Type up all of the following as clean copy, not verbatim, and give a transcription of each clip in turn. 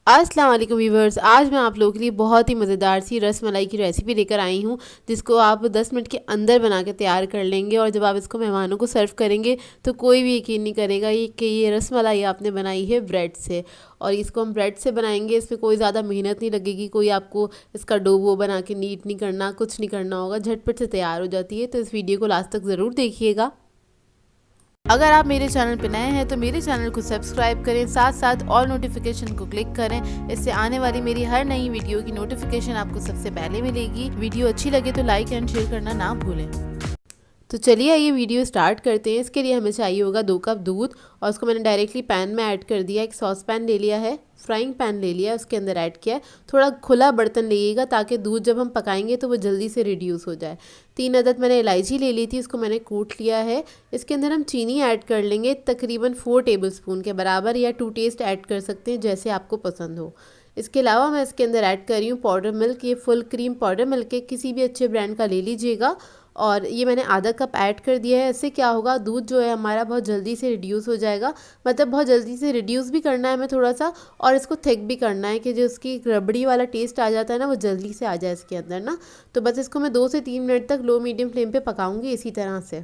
अस्सलाम वालेकुम व्यूवर्स, आज मैं आप लोगों के लिए बहुत ही मज़ेदार सी रस मलाई की रेसिपी लेकर आई हूँ, जिसको आप 10 मिनट के अंदर बना के तैयार कर लेंगे। और जब आप इसको मेहमानों को सर्व करेंगे तो कोई भी यकीन नहीं करेगा कि ये रस मलाई आपने बनाई है ब्रेड से। और इसको हम ब्रेड से बनाएंगे, इसमें कोई ज़्यादा मेहनत नहीं लगेगी, कोई आपको इसका डो वो बना के नीट नहीं करना, कुछ नहीं करना होगा, झटपट से तैयार हो जाती है। तो इस वीडियो को लास्ट तक ज़रूर देखिएगा। अगर आप मेरे चैनल पर नए हैं तो मेरे चैनल को सब्सक्राइब करें, साथ साथ ऑल नोटिफिकेशन को क्लिक करें। इससे आने वाली मेरी हर नई वीडियो की नोटिफिकेशन आपको सबसे पहले मिलेगी। वीडियो अच्छी लगे तो लाइक एंड शेयर करना ना भूलें। तो चलिए ये वीडियो स्टार्ट करते हैं। इसके लिए हमें चाहिए होगा 2 कप दूध, और उसको मैंने डायरेक्टली पैन में ऐड कर दिया। एक सॉस पैन ले लिया है, फ्राइंग पैन ले लिया, उसके अंदर ऐड किया है। थोड़ा खुला बर्तन लीजिएगा ताकि दूध जब हम पकाएंगे तो वो जल्दी से रिड्यूस हो जाए। 3 अदद मैंने इलायची ले ली थी, उसको मैंने कूट लिया है। इसके अंदर हम चीनी ऐड कर लेंगे, तकरीबन 4 टेबलस्पून के बराबर, या टू टेस्ट ऐड कर सकते हैं जैसे आपको पसंद हो। इसके अलावा मैं इसके अंदर ऐड कर रही हूँ पाउडर मिल्क। ये फुल क्रीम पाउडर मिल्क है, किसी भी अच्छे ब्रांड का ले लीजिएगा। और ये मैंने आधा कप ऐड कर दिया है। इससे क्या होगा, दूध जो है हमारा बहुत जल्दी से रिड्यूस हो जाएगा। मतलब बहुत जल्दी से रिड्यूस भी करना है हमें थोड़ा सा, और इसको थिक भी करना है कि जो उसकी रबड़ी वाला टेस्ट आ जाता है ना, वो जल्दी से आ जाए इसके अंदर ना। तो बस इसको मैं 2 से 3 मिनट तक लो मीडियम फ्लेम पे पकाऊंगी इसी तरह से।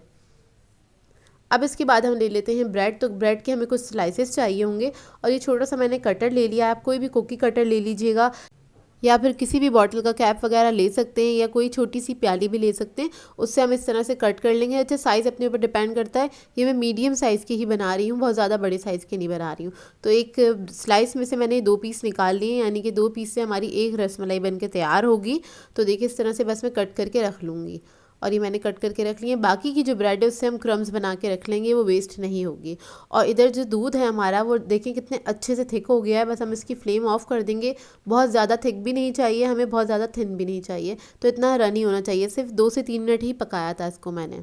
अब इसके बाद हम ले लेते हैं ब्रेड। तो ब्रेड के हमें कुछ स्लाइसेस चाहिए होंगे, और ये छोटा सा मैंने कटर ले लिया है। आप कोई भी कुकी कटर ले लीजिएगा, या फिर किसी भी बॉटल का कैप वगैरह ले सकते हैं, या कोई छोटी सी प्याली भी ले सकते हैं। उससे हम इस तरह से कट कर लेंगे। अच्छा, साइज़ अपने ऊपर डिपेंड करता है। ये मैं मीडियम साइज़ की ही बना रही हूँ, बहुत ज़्यादा बड़े साइज़ के नहीं बना रही हूँ। तो एक स्लाइस में से मैंने 2 पीस निकाल लिए, यानी कि 2 पीस से हमारी एक रसमलाई बन के तैयार होगी। तो देखिए इस तरह से बस मैं कट करके रख लूँगी, और ये मैंने कट करके रख लिए। बाकी की जो ब्रेड है उससे हम क्रम्स बना के रख लेंगे, वो वेस्ट नहीं होगी। और इधर जो दूध है हमारा, वो देखें कितने अच्छे से थिक हो गया है। बस हम इसकी फ्लेम ऑफ कर देंगे। बहुत ज़्यादा थिक भी नहीं चाहिए हमें, बहुत ज़्यादा थिन भी नहीं चाहिए। तो इतना रनी होना चाहिए। सिर्फ 2 से 3 मिनट ही पकाया था इसको मैंने।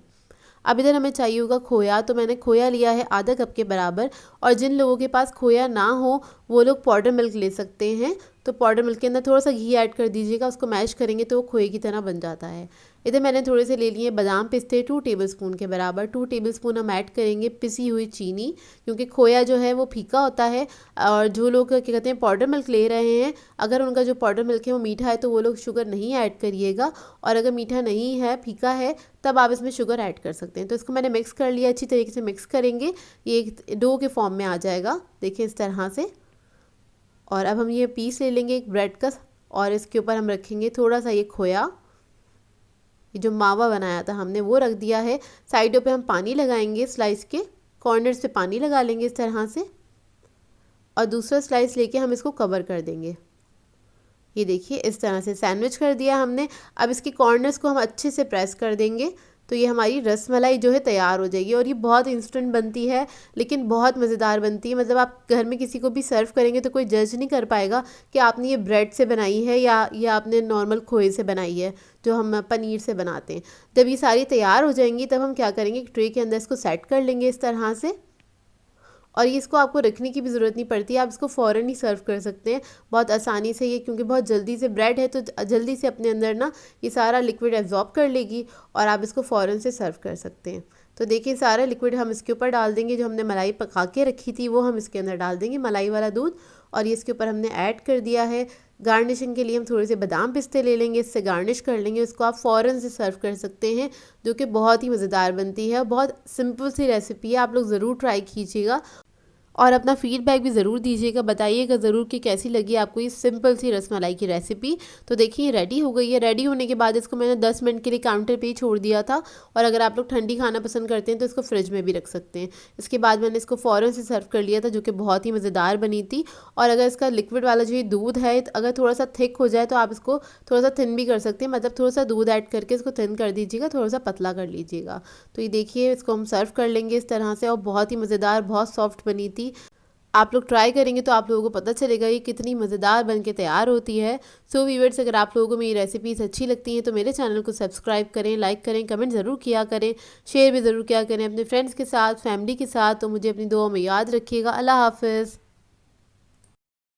अब इधर हमें चाहिए होगा खोया। तो मैंने खोया लिया है आधा कप के बराबर। और जिन लोगों के पास खोया ना हो वो लोग पाउडर मिल्क ले सकते हैं। तो पाउडर मिल्क के अंदर थोड़ा सा घी ऐड कर दीजिएगा, उसको मैश करेंगे तो वो खोए की तरह बन जाता है। इधर मैंने थोड़े से ले लिए बादाम पिस्ते 2 टेबलस्पून के बराबर। 2 टेबलस्पून हम ऐड करेंगे पिसी हुई चीनी, क्योंकि खोया जो है वो फीका होता है। और जो लोग क्या कहते हैं पाउडर मिल्क ले रहे हैं, अगर उनका जो पाउडर मिल्क है वो मीठा है तो वो लोग शुगर नहीं ऐड करिएगा। और अगर मीठा नहीं है, फीका है, तब आप इसमें शुगर ऐड कर सकते हैं। तो इसको मैंने मिक्स कर लिया, अच्छी तरीके से मिक्स करेंगे। ये एक डो के फॉर्म में आ जाएगा, देखिए इस तरह से। और अब हम ये पीस ले लेंगे एक ब्रेड का, और इसके ऊपर हम रखेंगे थोड़ा सा ये खोया। ये जो मावा बनाया था हमने वो रख दिया है। साइडों पे हम पानी लगाएंगे, स्लाइस के कॉर्नर्स पे पानी लगा लेंगे इस तरह से। और दूसरा स्लाइस लेके हम इसको कवर कर देंगे। ये देखिए इस तरह से सैंडविच कर दिया हमने। अब इसके कॉर्नर्स को हम अच्छे से प्रेस कर देंगे, तो ये हमारी रसमलाई जो है तैयार हो जाएगी। और ये बहुत इंस्टेंट बनती है, लेकिन बहुत मज़ेदार बनती है। मतलब आप घर में किसी को भी सर्व करेंगे तो कोई जज नहीं कर पाएगा कि आपने ये ब्रेड से बनाई है या आपने नॉर्मल खोए से बनाई है, जो हम पनीर से बनाते हैं। जब ये सारी तैयार हो जाएंगी तब हम क्या करेंगे, एक ट्रे के अंदर इसको सेट कर लेंगे इस तरह से। और ये इसको आपको रखने की भी ज़रूरत नहीं पड़ती है, आप इसको फ़ौरन ही सर्व कर सकते हैं बहुत आसानी से। ये क्योंकि बहुत जल्दी से ब्रेड है तो जल्दी से अपने अंदर ना ये सारा लिक्विड एब्जॉर्ब कर लेगी, और आप इसको फ़ौरन से सर्व कर सकते हैं। तो देखिए सारा लिक्विड हम इसके ऊपर डाल देंगे। जो हमने मलाई पका के रखी थी वो हम इसके अंदर डाल देंगे, मलाई वाला दूध। और ये इसके ऊपर हमने ऐड कर दिया है। गार्निशिंग के लिए हम थोड़े से बादाम पिस्ते ले लेंगे, इससे गार्निश कर लेंगे। उसको आप फ़ौरन से सर्व कर सकते हैं, जो कि बहुत ही मज़ेदार बनती है। बहुत सिंपल सी रेसिपी है, आप लोग ज़रूर ट्राई कीजिएगा। और अपना फीडबैक भी ज़रूर दीजिएगा, बताइएगा ज़रूर कि कैसी लगी आपको ये सिंपल सी रसमलाई की रेसिपी। तो देखिए रेडी हो गई है। रेडी होने के बाद इसको मैंने 10 मिनट के लिए काउंटर पे ही छोड़ दिया था। और अगर आप लोग ठंडी खाना पसंद करते हैं तो इसको फ्रिज में भी रख सकते हैं। इसके बाद मैंने इसको फ़ौरन से सर्व कर लिया था, जो कि बहुत ही मज़ेदार बनी थी। और अगर इसका लिक्विड वाला जो ये दूध है, अगर थोड़ा सा थिक हो जाए तो आप इसको थोड़ा सा थिन भी कर सकते हैं। मतलब थोड़ा सा दूध ऐड करके इसको थिन कर दीजिएगा, थोड़ा सा पतला कर लीजिएगा। तो ये देखिए इसको हम सर्व कर लेंगे इस तरह से। और बहुत ही मज़ेदार, बहुत सॉफ्ट बनी थी। आप लोग ट्राई करेंगे तो आप लोगों को पता चलेगा ये कितनी मज़ेदार बन के तैयार होती है। सो व्यूअर्स, अगर आप लोगों को मेरी रेसिपीज़ अच्छी लगती हैं तो मेरे चैनल को सब्सक्राइब करें, लाइक करें, कमेंट ज़रूर किया करें, शेयर भी ज़रूर किया करें अपने फ्रेंड्स के साथ, फैमिली के साथ। तो मुझे अपनी दुआ में याद रखिएगा। अल्लाह हाफ़िज़।